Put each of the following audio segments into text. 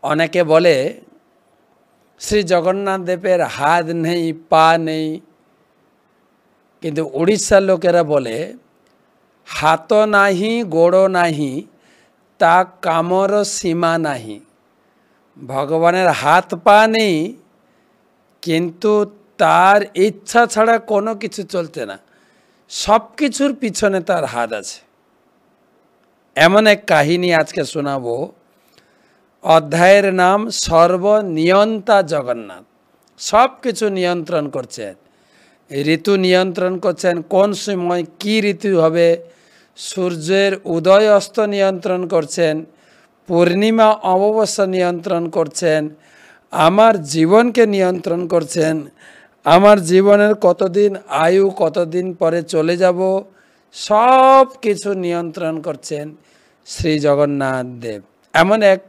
অনেকে বলে শ্রী জগন্নাথ দেবের হাত নেই, পা নেই, কিন্তু উড়িষ্যার লোকেরা বলে হাত নাহি গোড় নাহি তা কামর সীমা নাহি। ভগবানের হাত পা নেই, কিন্তু তার ইচ্ছা ছাড়া কোনো কিছু চলছে না, সব কিছুর পিছনে তার হাত আছে। এমন এক কাহিনী আজকে শোনাবো। অধ্যায়ের নাম সর্বনিয়ন্তা জগন্নাথ। সব কিছু নিয়ন্ত্রণ করছেন, ঋতু নিয়ন্ত্রণ করছেন, কোন সময় কি ঋতু হবে, সূর্যের উদয় অস্ত নিয়ন্ত্রণ করছেন, পূর্ণিমা অমাবস্যা নিয়ন্ত্রণ করছেন, আমার জীবনকে নিয়ন্ত্রণ করছেন, আমার জীবনের কতদিন আয়ু, কতদিন পরে চলে যাব, সব কিছু নিয়ন্ত্রণ করছেন শ্রী জগন্নাথ দেব। এমন এক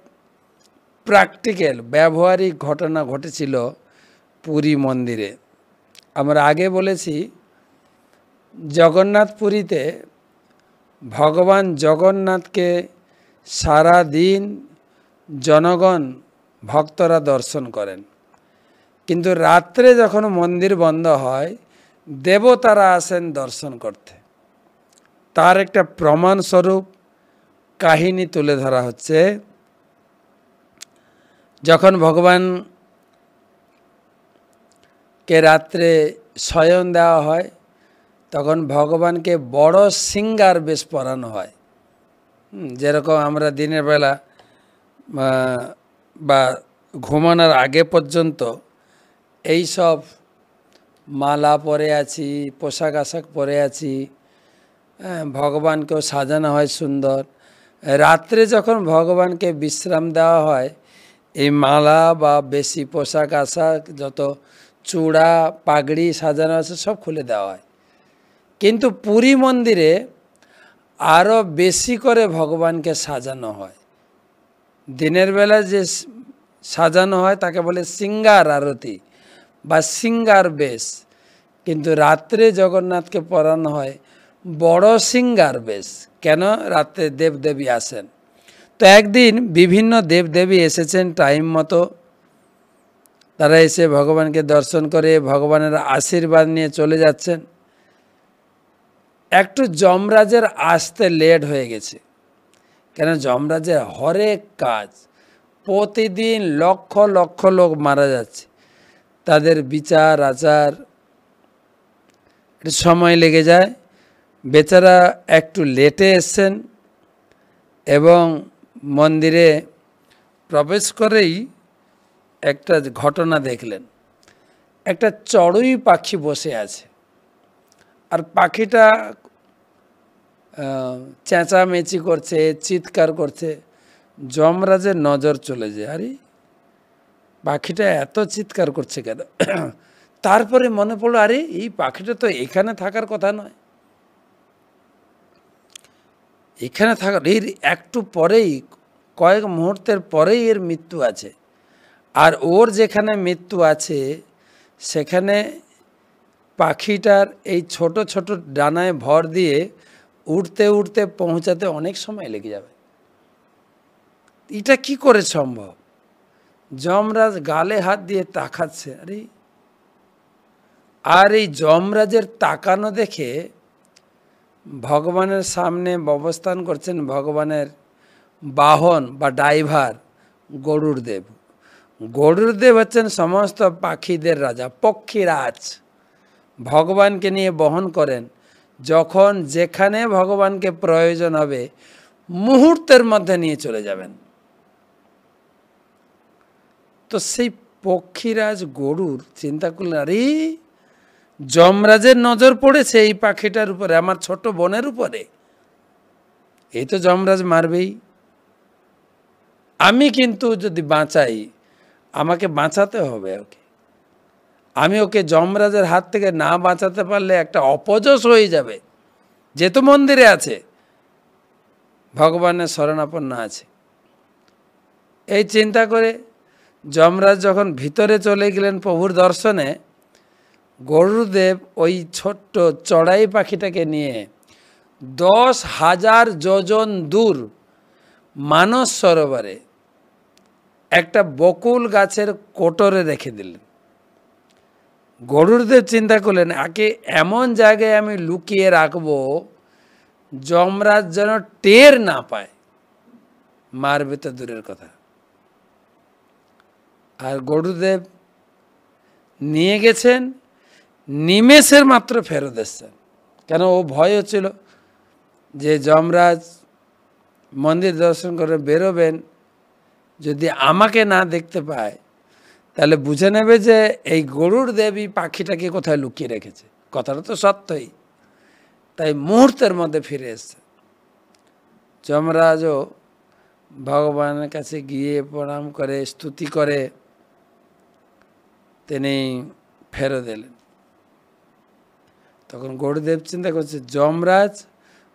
প্র্যাকটিক্যাল ব্যবহারিক ঘটনা ঘটেছিল পুরী মন্দিরে। আমরা আগে বলেছি জগন্নাথ পুরীতে ভগবান জগন্নাথকে সারা দিন জনগণ ভক্তরা দর্শন করেন, কিন্তু রাত্রে যখন মন্দির বন্ধ হয় দেবতারা আসেন দর্শন করতে। তার একটা প্রমাণস্বরূপ কাহিনী তুলে ধরা হচ্ছে। যখন ভগবানকে রাত্রে শয়ন দেওয়া হয় তখন ভগবানকে বড় সিঙ্গার বেশ পরানো হয়। যেরকম আমরা দিনের বেলা বা ঘুমানোর আগে পর্যন্ত এই সব মালা পরে আছি, পোশাক আশাক পরে আছি, ভগবানকেও সাজানো হয় সুন্দর। রাত্রে যখন ভগবানকে বিশ্রাম দেওয়া হয় এই মালা বা বেশি পোশাক আশাক, যত চূড়া পাগড়ি সাজানো আছে সব খুলে দেওয়া হয়। কিন্তু পুরী মন্দিরে আরও বেশি করে ভগবানকে সাজানো হয়। দিনের বেলা যে সাজানো হয় তাকে বলে সিঙ্গার আরতি বা সিঙ্গার বেশ, কিন্তু রাত্রে জগন্নাথকে পরানো হয় বড় সিঙ্গার বেশ। কেন? রাত্রে দেবদেবী আসেন। তো একদিন বিভিন্ন দেবদেবী এসেছেন টাইম মতো, তারা এসে ভগবানকে দর্শন করে ভগবানের আশীর্বাদ নিয়ে চলে যাচ্ছেন। একটু যমরাজের আসতে লেট হয়ে গেছে, কেন যমরাজের হরেক কাজ, প্রতিদিন লক্ষ লক্ষ লোক মারা যাচ্ছে, তাদের বিচার আচার একটু সময় লেগে যায়। বেচারা একটু লেটে এসছেন এবং মন্দিরে প্রবেশ করেই একটা ঘটনা দেখলেন। একটা চড়ুই পাখি বসে আছে, আর পাখিটা চেঁচামেচি করছে, চিৎকার করছে। যমরাজের নজর চলে যায়, আরে পাখিটা এত চিৎকার করছে কেন? তারপরে মনে পড়লো, আরে এই পাখিটা তো এখানে থাকার কথা নয়, এখানে থাকার এর একটু পরেই, কয়েক মুহূর্তের পরেই এর মৃত্যু আছে। আর ওর যেখানে মৃত্যু আছে সেখানে পাখিটার এই ছোট ছোট ডানায় ভর দিয়ে উড়তে উড়তে পৌঁছাতে অনেক সময় লেগে যাবে। এটা কি করে সম্ভব? যমরাজ গালে হাত দিয়ে তাকাচ্ছে, আরে আর এই যমরাজের তাকানো দেখে ভগবানের সামনে অবস্থান করছেন ভগবানের বাহন বা ড্রাইভার গরুড় দেব। গরুড় দেব হচ্ছেন সমস্ত পাখিদের রাজা, পক্ষীরাজ। ভগবানকে নিয়ে বহন করেন, যখন যেখানে ভগবানকে প্রয়োজন হবে মুহূর্তের মধ্যে নিয়ে চলে যাবেন। তো সেই পক্ষীরাজ গরুড় চিন্তা করলেন, আরে যমরাজের নজর পড়েছে এই পাখিটার উপরে, আমার ছোট বোনের উপরে, এই তো যমরাজ মারবেই। আমি কিন্তু যদি বাঁচাই, আমাকে বাঁচাতে হবে ওকে, আমি ওকে যমরাজের হাত থেকে না বাঁচাতে পারলে একটা অপযশ হয়ে যাবে, যেহেতু মন্দিরে আছে, ভগবানের শরণাপন্ন আছে। এই চিন্তা করে যমরাজ যখন ভিতরে চলে গেলেন প্রভুর দর্শনে, গরুদেব ওই ছোট্ট চড়াই পাখিটাকে নিয়ে 10,000 যোজন দূর মানস সরোবরে একটা বকুল গাছের কোটরে রেখে দিলেন। গরুড়দেব চিন্তা করলেন, আগে এমন জায়গায় আমি লুকিয়ে রাখবো যমরাজ যেন টের না পায়, মারবে তো দূরের কথা। আর গরুদেব নিয়ে গেছেন, নিমেষের মাত্র ফেরত এসছেন। কেন, ও ভয় হচ্ছিল যে যমরাজ মন্দির দর্শন করে বেরোবেন, যদি আমাকে না দেখতে পায় তাহলে বুঝে নেবে যে এই গরুর দেবী পাখিটাকে কোথায় লুকিয়ে রেখেছে। কথাটা তো সত্যই। তাই মুহূর্তের মধ্যে ফিরে এসছে। যমরাজও ভগবানের কাছে গিয়ে প্রণাম করে স্তুতি করে তিনি ফেরত এলেন। তখন গরুদেব চিন্তা করছে, যমরাজ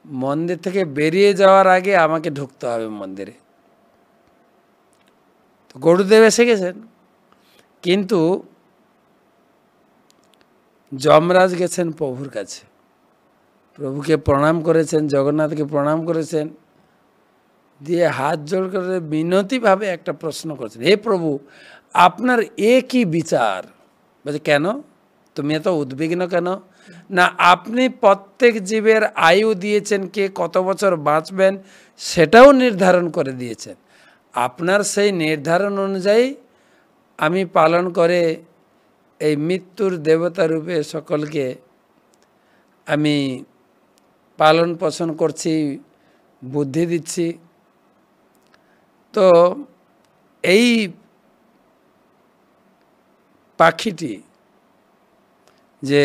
মন্দির থেকে বেরিয়ে যাওয়ার আগে আমাকে ঢুকতে হবে মন্দিরে। তো গরুদেব এসে গেছেন, কিন্তু যমরাজ গেছেন প্রভুর কাছে, প্রভুকে প্রণাম করেছেন, জগন্নাথকে প্রণাম করেছেন, দিয়ে হাত জোড় করে বিনতিভাবে একটা প্রশ্ন করেছেন, হে প্রভু, আপনার এ কি বিচার? বলছে, কেন তুমি এত উদ্বিগ্ন কেন? না, আপনি প্রত্যেক জীবের আয়ু দিয়েছেন, কে কত বছর বাঁচবেন সেটাও নির্ধারণ করে দিয়েছেন। আপনার সেই নির্ধারণ অনুযায়ী আমি পালন করে এই মৃত্যুর দেবতা রূপে সকলকে আমি পালন পোষণ করছি, বুদ্ধি দিচ্ছি। তো এই পাখিটি যে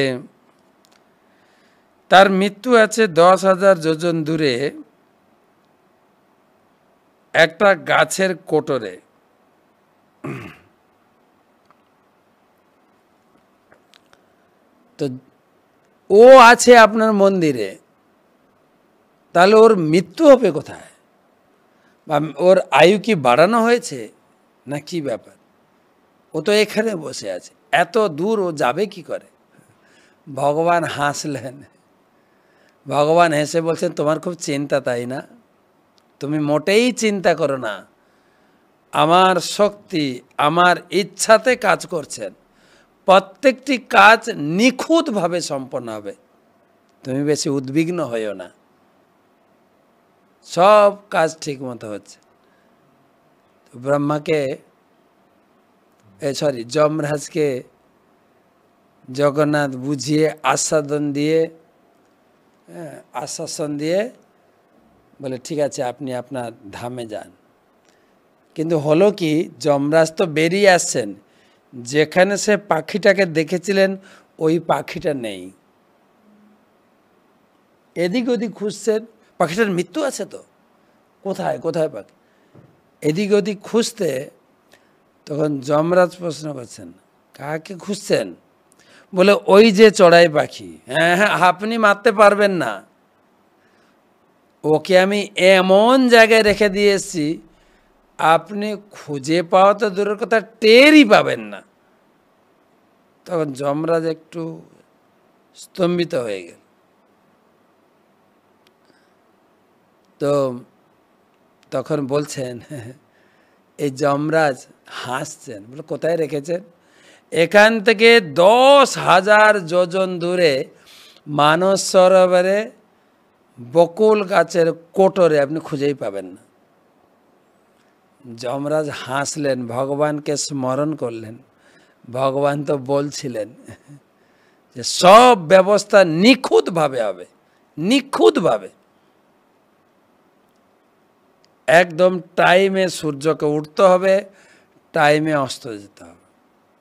তার মৃত্যু আছে 10,000 যোজন দূরে একটা গাছের কোটরে। তো ও আছে আপনার মন্দিরে, তাহলে ওর মৃত্যু হবে কোথায়? বা ওর আয়ু কি বাড়ানো হয়েছে না কি ব্যাপার? ও তো এখানে বসে আছে, এত দূর ও যাবে কি করে? ভগবান হাসলেন। ভগবান হেসে বলছেন, তোমার খুব চিন্তা তাই না? তুমি মোটেই চিন্তা করো না, আমার শক্তি আমার ইচ্ছাতে কাজ করছেন, প্রত্যেকটি কাজ নিখুঁতভাবে সম্পন্ন হবে, তুমি বেশি উদ্বিগ্ন হইও না, সব কাজ ঠিক মতো হচ্ছে। তো ব্রহ্মাকে যমরাজকে জগন্নাথ বুঝিয়ে আশ্বাসন দিয়ে বলে, ঠিক আছে আপনি আপনার ধামে যান। কিন্তু হলো কি, যমরাজ তো বেরিয়ে আসছেন, যেখানে সে পাখিটাকে দেখেছিলেন ওই পাখিটা নেই। এদিক ওদিক খুঁজছেন, পাখিটার মৃত্যু আছে তো, কোথায় কোথায় পাখি, এদিক ওদিক খুঁজতে তখন যমরাজ প্রশ্ন করছেন, কাকে খুঁজছেন? বলে, ওই যে চড়াই পাখি। হ্যাঁ হ্যাঁ, আপনি মারতে পারবেন না, ওকে আমি এমন জায়গায় রেখে দিয়ে এসেছি, আপনি খুঁজে পাওয়া তো দূরের কথা, টেরই পাবেন না। তখন যমরাজ একটু স্তম্ভিত হয়ে গেল। তো তখন বলছেন, এই যমরাজ হাসছেন, বলে, কোথায় রেখেছেন? এখান থেকে 10,000 যোজন দূরে মানস সরোবরে বকুল গাছের কোটরে আপনি খুঁজেই পাবেন না। যমরাজ হাসলেন, ভগবানকে স্মরণ করলেন। ভগবান তো বলছিলেন যে সব ব্যবস্থা নিখুঁতভাবে হবে, নিখুঁতভাবে, একদম টাইমে সূর্যকে উঠতে হবে, টাইমে অস্ত যেতে হবে।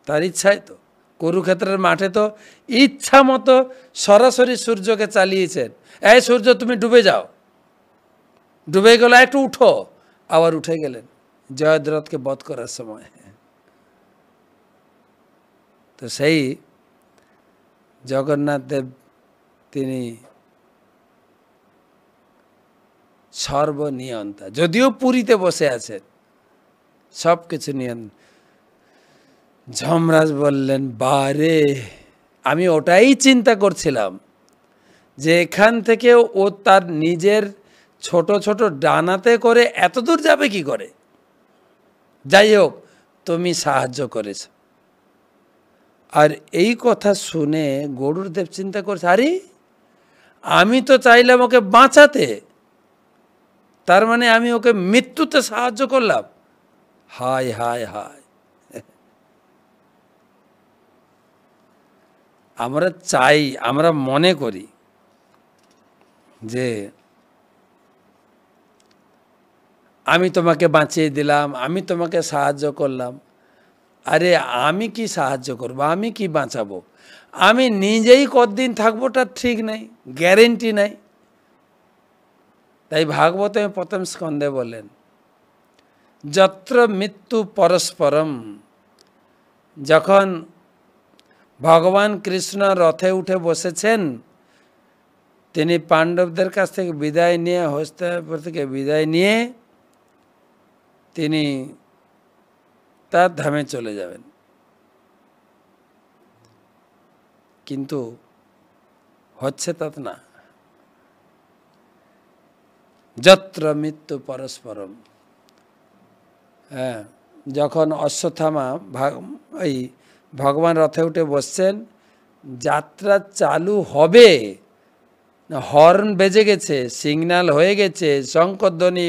তার ইচ্ছাই তো কুরুক্ষেত্রের মাঠে তো ইচ্ছা মতো সরাসরি সূর্যকে চালিয়েছেন, এই সূর্য তুমি ডুবে যাও, ডুবে গেল, একটু উঠো, আবার উঠে গেলেন জয়দ্রথকে বধ করার সময়। তো সেই জগন্নাথ দেব তিনি সর্বনিয়ন্তা, যদিও পুরীতে বসে আছেন, সব কিছু নিয়ন্ত্রণ। যমরাজ বললেন, বারে, আমি ওটাই চিন্তা করছিলাম যে এখান থেকে ও তার নিজের ছোট ছোট ডানাতে করে এত দূর যাবে কি করে? যাই হোক তুমি সাহায্য করেছ। আর এই কথা শুনে গরুড়দেব চিন্তা করছে, আরে আমি তো চাইলাম ওকে বাঁচাতে, তার মানে আমি ওকে মৃত্যুতে সাহায্য করলাম। হায় হায় হায়। আমরা চাই, আমরা মনে করি যে আমি তোমাকে বাঁচিয়ে দিলাম, আমি তোমাকে সাহায্য করলাম। আরে আমি কি সাহায্য করব, আমি কি বাঁচাবো, আমি নিজেই কতদিন থাকবো তার ঠিক নেই, গ্যারেন্টি নাই। তাই ভাগবতে প্রথম স্কন্ধে বলেন, যত্র মৃত্যু পরস্পরম। যখন ভগবান কৃষ্ণ রথে উঠে বসেছেন, তিনি পাণ্ডবদের কাছ থেকে বিদায় নিয়ে, হস্তিনাপুর থেকে বিদায় নিয়ে তিনি তার ধামে চলে যাবেন। কিন্তু হচ্ছে তা না। যত্র মৃত্যু পরস্পরম। হ্যাঁ, যখন অশ্বত্থামা এই ভগবান রথে উঠে বসছেন, যাত্রা চালু হবে, হর্ন বেজে গেছে, সিগন্যাল হয়ে গেছে, শঙ্খধ্বনি,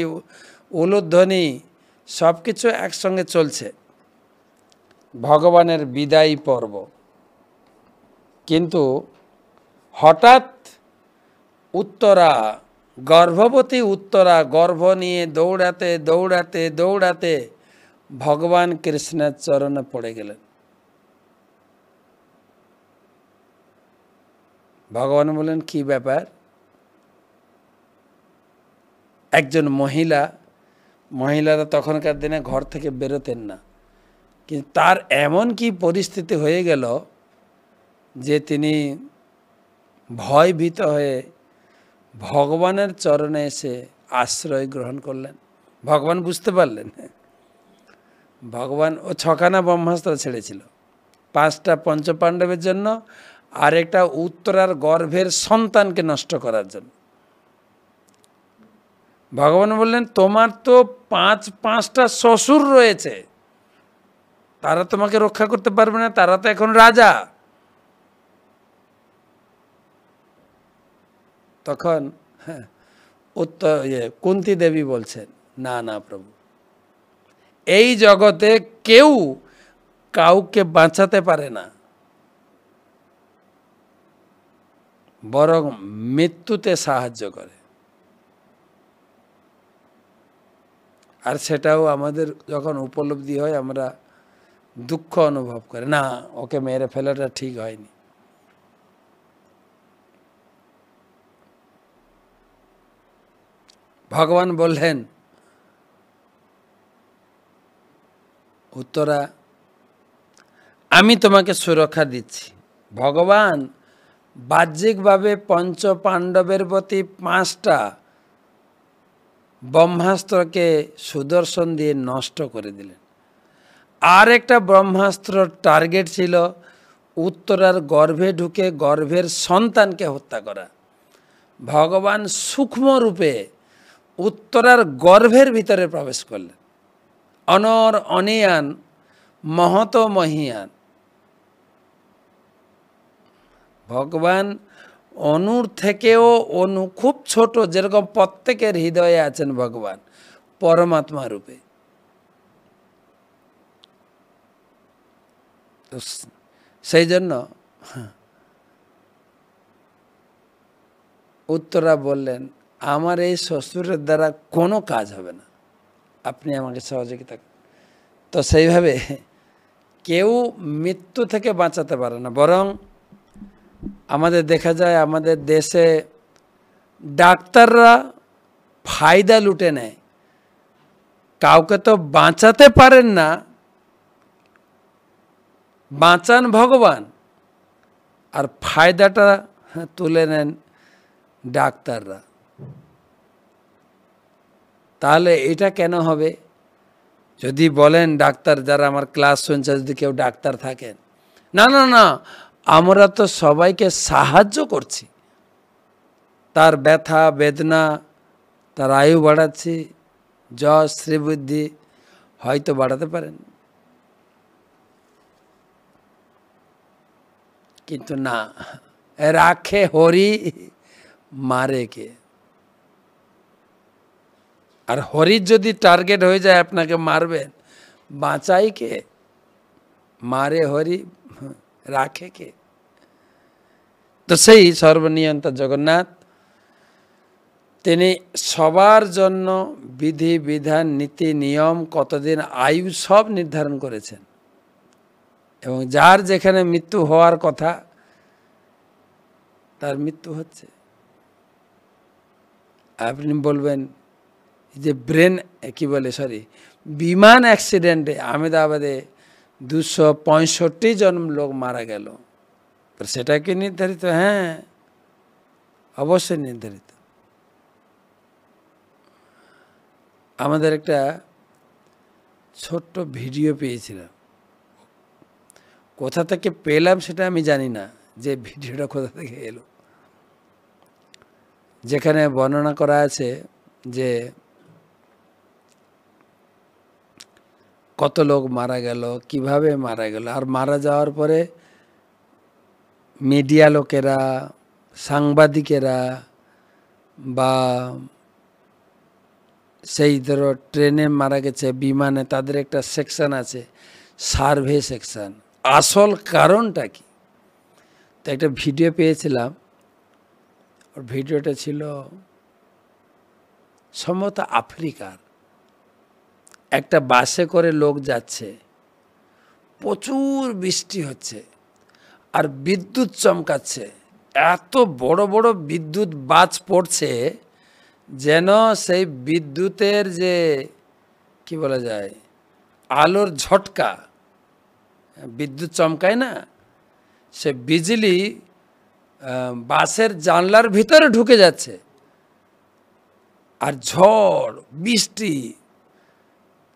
উলুধ্বনি সব কিছু একসঙ্গে চলছে, ভগবানের বিদায়ী পর্ব। কিন্তু হঠাৎ উত্তরা, গর্ভবতী উত্তরা গর্ভ নিয়ে দৌড়াতে দৌড়াতে দৌড়াতে ভগবান কৃষ্ণের চরণে পড়ে গেলেন। ভগবান বললেন, কি ব্যাপার? একজন মহিলারা তখনকার দিনে ঘর থেকে বেরোতেন না, কিন্তু তার এমন কি পরিস্থিতি হয়ে গেল যে তিনি ভয়ভীত হয়ে ভগবানের চরণে এসে আশ্রয় গ্রহণ করলেন। ভগবান বুঝতে পারলেন, ভগবান ও 6খানা ব্রহ্মাস্ত্র ছেড়েছিল, 5টা পঞ্চপাণ্ডবের জন্য, আর একটা উত্তরার গর্ভের সন্তানকে নষ্ট করার জন্য। ভগবান বললেন, তোমার তো 5টা শ্বশুর রয়েছে, তারা তোমাকে রক্ষা করতে পারবে না, তারা তো এখন রাজা। তখন কুন্তী দেবী বলছেন, না না প্রভু, এই জগতে কেউ কাউকে বাঁচাতে পারে না, বরং মৃত্যুতে সাহায্য করে। আর সেটাও আমাদের যখন উপলব্ধি হয়, আমরা দুঃখ অনুভব করি, না ওকে মেরে ফেলাটা ঠিক হয়নি। ভগবান বললেন, উত্তরা আমি তোমাকে সুরক্ষা দিচ্ছি। ভগবান বাহ্যিকভাবে পঞ্চপাণ্ডবের প্রতি 5টা ব্রহ্মাস্ত্রকে সুদর্শন দিয়ে নষ্ট করে দিলেন। আর একটা ব্রহ্মাস্ত্র টার্গেট ছিল উত্তরার গর্ভে ঢুকে গর্ভের সন্তানকে হত্যা করা। ভগবান সূক্ষ্ম রূপে উত্তরার গর্ভের ভিতরে প্রবেশ করলেন। অনর অনিয়ান মহত মহিয়ান। ভগবান অনুর থেকেও অনু, খুব ছোট, যেরকম প্রত্যেকের হৃদয়ে আছেন ভগবান পরমাত্মা রূপে। সেই জন্য উত্তরা বললেন, আমার এই শ্বশুরের দ্বারা কোনো কাজ হবে না, আপনি আমাকে সহযোগিতা করেন। তো সেইভাবে কেউ মৃত্যু থেকে বাঁচাতে পারে না, বরং আমাদের দেখা যায় আমাদের দেশে ডাক্তাররা ফায়দা লুটে নেয়। কাউকে তো বাঁচাতে পারেন না, বাঁচান ভগবান, আর ফায়দাটা তুলে নেন ডাক্তাররা। তাহলে এটা কেন হবে? যদি বলেন ডাক্তার, যারা আমার ক্লাস শুনছে, যদি কেউ ডাক্তার থাকেন, না না না, আমরা তো সবাইকে সাহায্য করছি, তার ব্যথা বেদনা, তার আয়ু বাড়াচ্ছি, যশ শ্রীবুদ্ধি, হয়তো বাড়াতে পারেন, কিন্তু না, রাখে হরি মারে কে। আর হরির যদি টার্গেট হয়ে যায় আপনাকে মারবেন, বাঁচাই কে? মারে হরি, রাখে কে? তো সেই সর্বনিয়ন্তা জগন্নাথ তিনি সবার জন্য বিধি বিধান নীতি নিয়ম কতদিন আয়ু সব নির্ধারণ করেছেন, এবং যার যেখানে মৃত্যু হওয়ার কথা তার মৃত্যু হচ্ছে। আপনি বলবেন যে ব্রেন কি বলে সরি বিমান অ্যাক্সিডেন্টে আহমেদাবাদে 265 জন লোক মারা গেল, সেটা কি নির্ধারিত? হ্যাঁ, অবশ্যই নির্ধারিত। আমাদের একটা ছোট্ট ভিডিও পেয়েছিলাম, কোথা থেকে পেলাম সেটা আমি জানি না, যে ভিডিওটা কোথা থেকে এলো, যেখানে বর্ণনা করা আছে যে কত লোক মারা গেল, কিভাবে মারা গেল, আর মারা যাওয়ার পরে মিডিয়া লোকেরা, সাংবাদিকেরা বা সেই ধরো ট্রেনে মারা গেছে, বিমানে, তাদের একটা সেকশন আছে, সার্ভে সেকশন, আসল কারণটা কি। তো একটা ভিডিও পেয়েছিলাম, ওর ভিডিওটা ছিল সম্ভবত আফ্রিকার। একটা বাসে করে লোক যাচ্ছে, প্রচুর বৃষ্টি হচ্ছে আর বিদ্যুৎ চমকাচ্ছে, এত বড় বড় বিদ্যুৎ বাজ পড়ছে যেন সেই বিদ্যুতের যে কি বলা যায় আলোর ঝটকা, বিদ্যুৎ চমকায় না, সে বিজলি বাসের জানলার ভিতরে ঢুকে যাচ্ছে। আর ঝড় বৃষ্টি,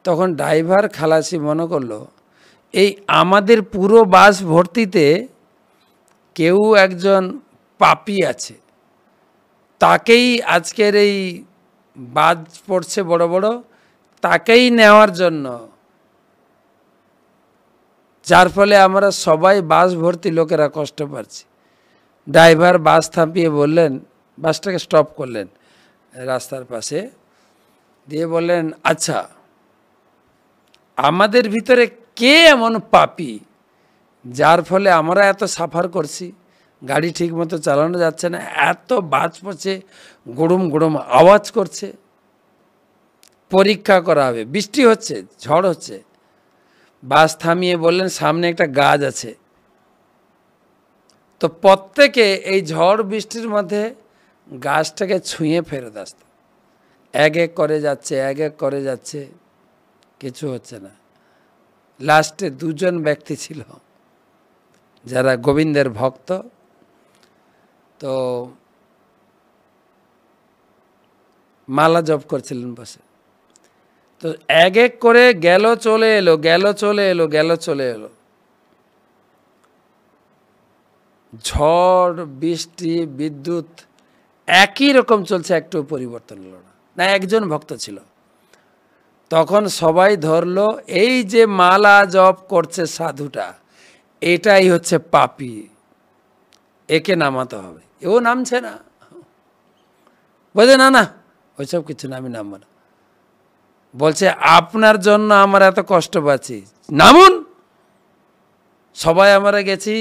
তখন ড্রাইভার খালাসি মনে করলো এই আমাদের পুরো বাস ভর্তিতে কেউ একজন পাপী আছে, তাকেই আজকের এই বাজ পড়ছে বড় বড়, তাকেই নেওয়ার জন্য, যার ফলে আমরা সবাই বাস ভর্তি লোকেরা কষ্ট পাচ্ছি। ড্রাইভার বাস থামিয়ে বললেন, বাসটাকে স্টপ করলেন রাস্তার পাশে, দিয়ে বললেন, আচ্ছা আমাদের ভিতরে কে এমন পাপী যার ফলে আমরা এত সাফার করছি, গাড়ি ঠিক মতো চালানো যাচ্ছে না, এত বাজ পড়ছে, গুড়ুম গুড়ুম আওয়াজ করছে, পরীক্ষা করা হবে, বৃষ্টি হচ্ছে, ঝড় হচ্ছে। বাস থামিয়ে বললেন, সামনে একটা গাছ আছে, তো প্রত্যেকে এই ঝড় বৃষ্টির মধ্যে গাছটাকে ছুঁয়ে ফেরত আসত, এক এক করে যাচ্ছে, এক এক করে যাচ্ছে, কিছু হচ্ছে না। লাস্টে দুজন ব্যক্তি ছিল যারা গোবিন্দের ভক্ত, তো মালা জপ করছিলেন বসে, তো এক এক করে গেল চলে এলো, গেল চলে এলো, গেল চলে এলো, ঝড় বৃষ্টি বিদ্যুৎ একই রকম চলছে, একটু পরিবর্তন হলো না। না, একজন ভক্ত ছিল, তখন সবাই ধরলো এই যে মালা জপ করছে সাধুটা, এটাই হচ্ছে পাপী, একে নামাতে হবে। এও নামছে না, বলছে না না ওইসব কিছু না, আমি নামবো না। বলছে আপনার জন্য আমরা এত কষ্ট পাচ্ছি, নামুন। সবাই আমরা গেছি,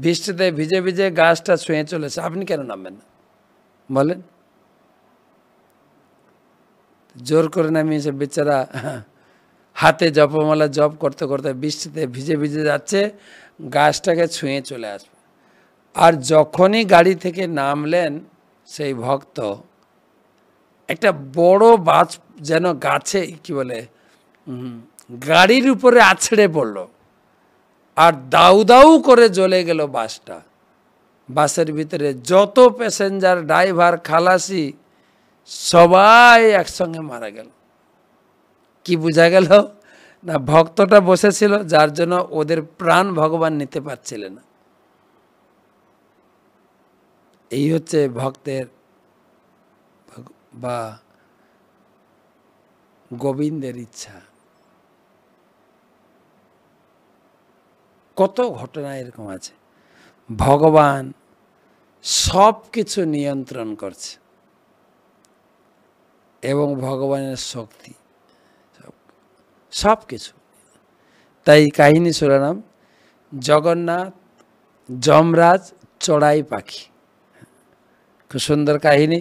বৃষ্টিতে ভিজে ভিজে গাছটা ছুঁয়ে চলেছে, আপনি কেন নামবেন না বলেন? জোর করে নামিয়েছে, বেচারা হাতে জপমালা জপ করতে করতে বৃষ্টিতে ভিজে ভিজে যাচ্ছে, গাছটাকে ছুঁয়ে চলে আসবে। আর যখনই গাড়ি থেকে নামলেন সেই ভক্ত, একটা বড় বাজ যেন গাছে কি বলে গাড়ির উপরে আছড়ে পড়ল, আর দাউ দাউ করে জ্বলে গেল বাসটা। বাসের ভিতরে যত প্যাসেঞ্জার, ড্রাইভার, খালাসি সবাই একসঙ্গে মারা গেল। কি বোঝা গেল না, ভক্তটা বসেছিল যার জন্য ওদের প্রাণ ভগবান নিতে পারছিলেন না। এই হচ্ছে ভক্তের বা গোবিন্দের ইচ্ছা। কত ঘটনা এরকম আছে। ভগবান সব কিছু নিয়ন্ত্রণ করছে এবং ভগবানের শক্তি সব কিছু। তাই কাহিনী শুনলাম, জগন্নাথ, যমরাজ, চড়াই পাখি, খুব সুন্দর কাহিনী।